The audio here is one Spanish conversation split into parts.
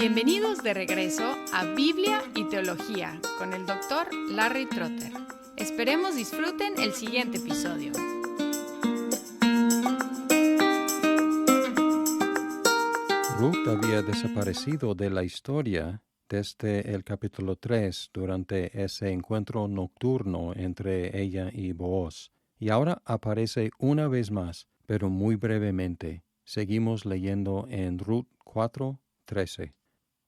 Bienvenidos de regreso a Biblia y Teología con el Dr. Larry Trotter. Esperemos disfruten el siguiente episodio. Ruth había desaparecido de la historia desde el capítulo 3 durante ese encuentro nocturno entre ella y Booz, y ahora aparece una vez más, pero muy brevemente. Seguimos leyendo en Ruth 4:13.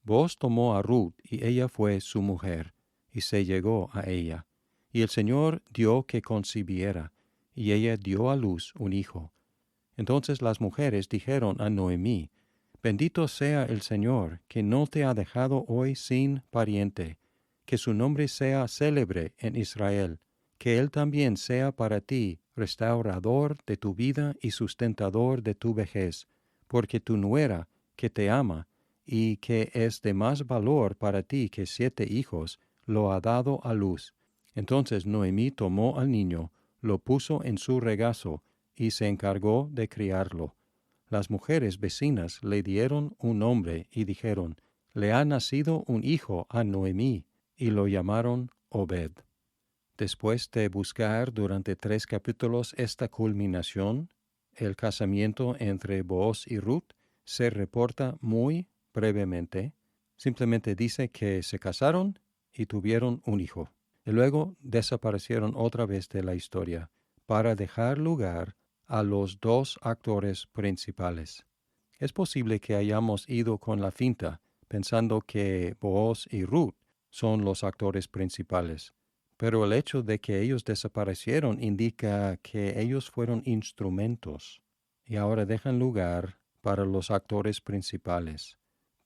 Booz tomó a Ruth y ella fue su mujer, y se llegó a ella. Y el Señor dio que concibiera, y ella dio a luz un hijo. Entonces las mujeres dijeron a Noemí: Bendito sea el Señor, que no te ha dejado hoy sin pariente, que su nombre sea célebre en Israel, que él también sea para ti restaurador de tu vida y sustentador de tu vejez, porque tu nuera, que te ama, y que es de más valor para ti que 7 hijos, lo ha dado a luz. Entonces Noemí tomó al niño, lo puso en su regazo, y se encargó de criarlo. Las mujeres vecinas le dieron un nombre y dijeron: Le ha nacido un hijo a Noemí, y lo llamaron Obed. Después de buscar durante 3 capítulos esta culminación, el casamiento entre Booz y Ruth se reporta muy brevemente. Simplemente dice que se casaron y tuvieron un hijo, y luego desaparecieron otra vez de la historia, para dejar lugar a los 2 actores principales. Es posible que hayamos ido con la finta, pensando que Booz y Ruth son los actores principales, pero el hecho de que ellos desaparecieron indica que ellos fueron instrumentos y ahora dejan lugar para los actores principales.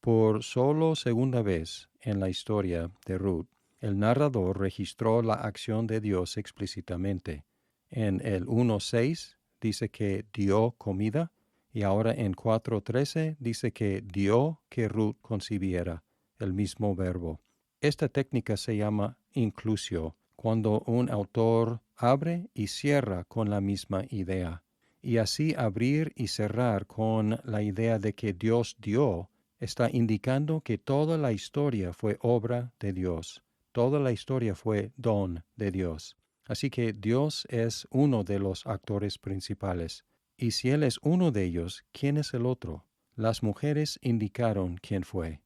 Por solo segunda vez en la historia de Ruth, el narrador registró la acción de Dios explícitamente. En el 1:6 dice que dio comida, y ahora en 4:13 dice que dio que Ruth concibiera, el mismo verbo. Esta técnica se llama inclusio, cuando un autor abre y cierra con la misma idea. Y así abrir y cerrar con la idea de que Dios dio está indicando que toda la historia fue obra de Dios. Toda la historia fue don de Dios. Así que Dios es uno de los actores principales. Y si Él es uno de ellos, ¿quién es el otro? Las mujeres indicaron quién fue: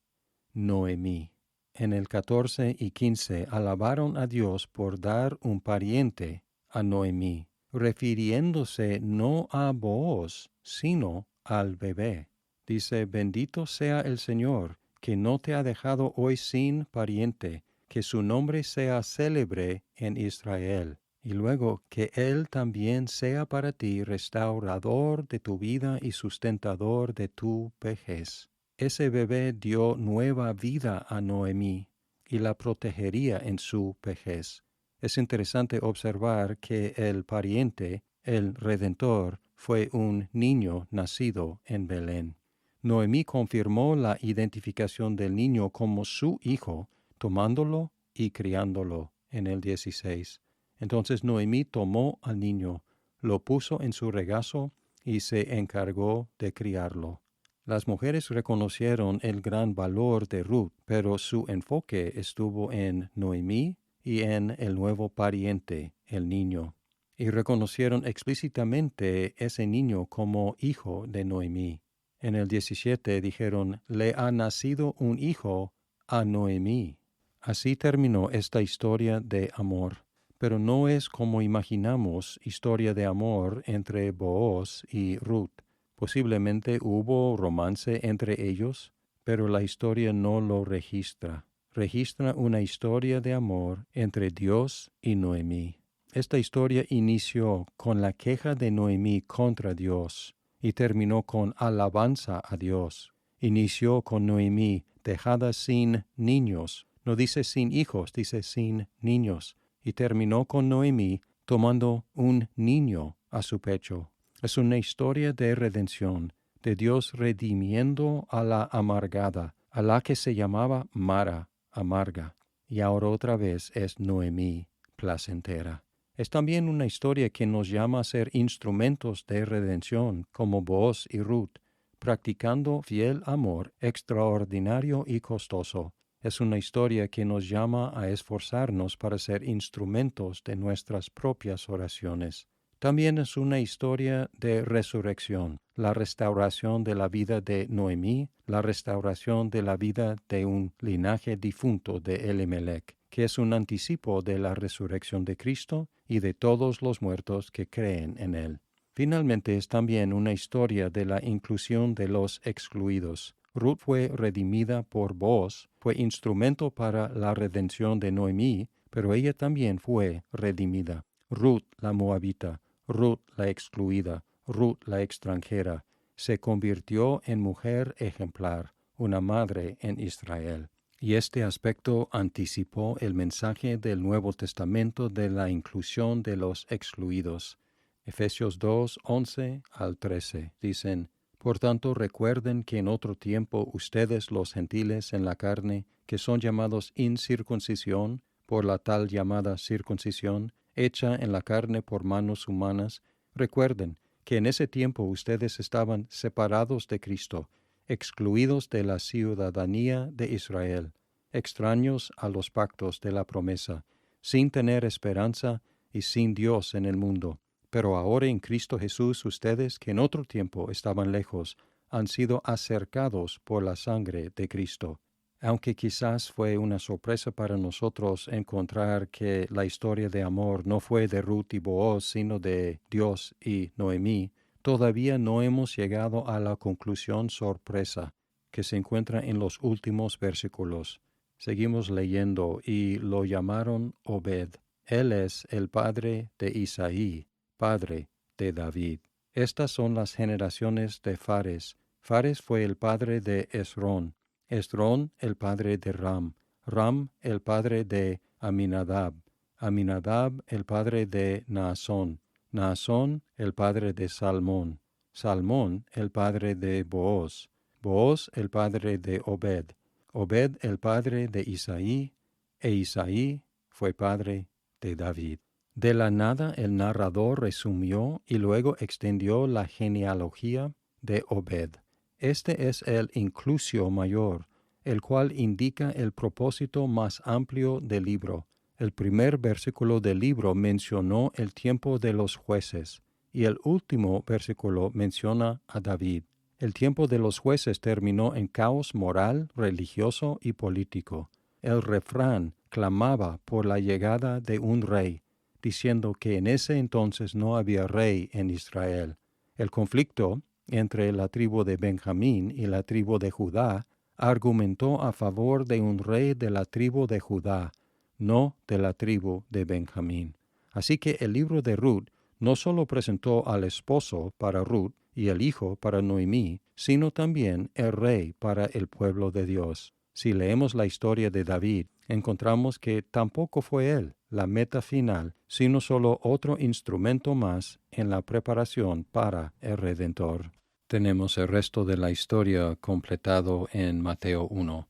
Noemí. En el 14 y 15 alabaron a Dios por dar un pariente a Noemí, refiriéndose no a Booz, sino al bebé. Dice: Bendito sea el Señor, que no te ha dejado hoy sin pariente, que su nombre sea célebre en Israel. Y luego que Él también sea para ti restaurador de tu vida y sustentador de tu vejez. Ese bebé dio nueva vida a Noemí y la protegería en su vejez. Es interesante observar que el pariente, el Redentor, fue un niño nacido en Belén. Noemí confirmó la identificación del niño como su hijo, tomándolo y criándolo en el 16. Entonces Noemí tomó al niño, lo puso en su regazo y se encargó de criarlo. Las mujeres reconocieron el gran valor de Ruth, pero su enfoque estuvo en Noemí y en el nuevo pariente, el niño, y reconocieron explícitamente ese niño como hijo de Noemí. En el 17 dijeron: Le ha nacido un hijo a Noemí. Así terminó esta historia de amor, pero no es como imaginamos historia de amor entre Booz y Ruth. Posiblemente hubo romance entre ellos, pero la historia no lo registra. Registra una historia de amor entre Dios y Noemí. Esta historia inició con la queja de Noemí contra Dios y terminó con alabanza a Dios. Inició con Noemí dejada sin niños. No dice sin hijos, dice sin niños. Y terminó con Noemí tomando un niño a su pecho. Es una historia de redención, de Dios redimiendo a la amargada, a la que se llamaba Mara, amarga, y ahora otra vez es Noemí, placentera. Es también una historia que nos llama a ser instrumentos de redención, como Booz y Ruth, practicando fiel amor extraordinario y costoso. Es una historia que nos llama a esforzarnos para ser instrumentos de nuestras propias oraciones. También es una historia de resurrección, la restauración de la vida de Noemí, la restauración de la vida de un linaje difunto de Elimelech, que es un anticipo de la resurrección de Cristo y de todos los muertos que creen en Él. Finalmente es también una historia de la inclusión de los excluidos. Ruth fue redimida por Booz, fue instrumento para la redención de Noemí, pero ella también fue redimida. Ruth la moabita, Ruth la excluida, Ruth la extranjera, se convirtió en mujer ejemplar, una madre en Israel. Y este aspecto anticipó el mensaje del Nuevo Testamento de la inclusión de los excluidos. Efesios 2, 11 al 13 dicen: Por tanto, recuerden que en otro tiempo ustedes, los gentiles en la carne, que son llamados incircuncisión por la tal llamada circuncisión, hecha en la carne por manos humanas, recuerden que en ese tiempo ustedes estaban separados de Cristo, excluidos de la ciudadanía de Israel, extraños a los pactos de la promesa, sin tener esperanza y sin Dios en el mundo. Pero ahora en Cristo Jesús ustedes, que en otro tiempo estaban lejos, han sido acercados por la sangre de Cristo. Aunque quizás fue una sorpresa para nosotros encontrar que la historia de amor no fue de Ruth y Booz, sino de Dios y Noemí, todavía no hemos llegado a la conclusión sorpresa que se encuentra en los últimos versículos. Seguimos leyendo: y lo llamaron Obed. Él es el padre de Isaí, padre de David. Estas son las generaciones de Fares. Fares fue el padre de Esrón. Esrón el padre de Ram. Ram el padre de Aminadab. Aminadab el padre de Naasón. Naasón el padre de Salmón. Salmón el padre de Booz. Booz el padre de Obed. Obed el padre de Isaí. E Isaí fue padre de David. De la nada el narrador resumió y luego extendió la genealogía de Obed. Este es el inclusio mayor, el cual indica el propósito más amplio del libro. El primer versículo del libro mencionó el tiempo de los jueces, y el último versículo menciona a David. El tiempo de los jueces terminó en caos moral, religioso y político. El refrán clamaba por la llegada de un rey, diciendo que en ese entonces no había rey en Israel. El conflicto entre la tribu de Benjamín y la tribu de Judá argumentó a favor de un rey de la tribu de Judá, no de la tribu de Benjamín. Así que el libro de Ruth no solo presentó al esposo para Ruth y el hijo para Noemí, sino también el rey para el pueblo de Dios. Si leemos la historia de David, encontramos que tampoco fue él la meta final, sino solo otro instrumento más en la preparación para el Redentor. Tenemos el resto de la historia completado en Mateo 1,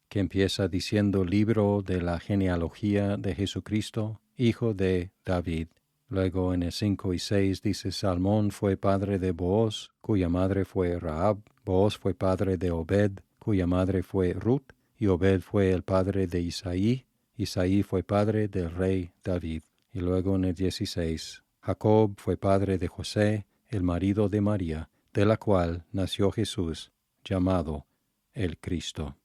que empieza diciendo: libro de la genealogía de Jesucristo, hijo de David. Luego en el 5 y 6 dice: Salmón fue padre de Booz, cuya madre fue Rahab. Booz fue padre de Obed, cuya madre fue Ruth. Y Obed fue el padre de Isaí. Isaí fue padre del rey David. Y luego en el 16, Jacob fue padre de José, el marido de María, de la cual nació Jesús, llamado el Cristo.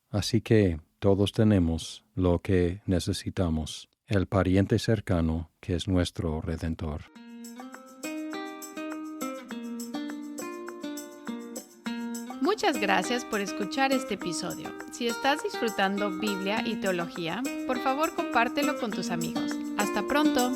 Así que todos tenemos lo que necesitamos, el pariente cercano que es nuestro Redentor. Muchas gracias por escuchar este episodio. Si estás disfrutando Biblia y teología, por favor compártelo con tus amigos. ¡Hasta pronto!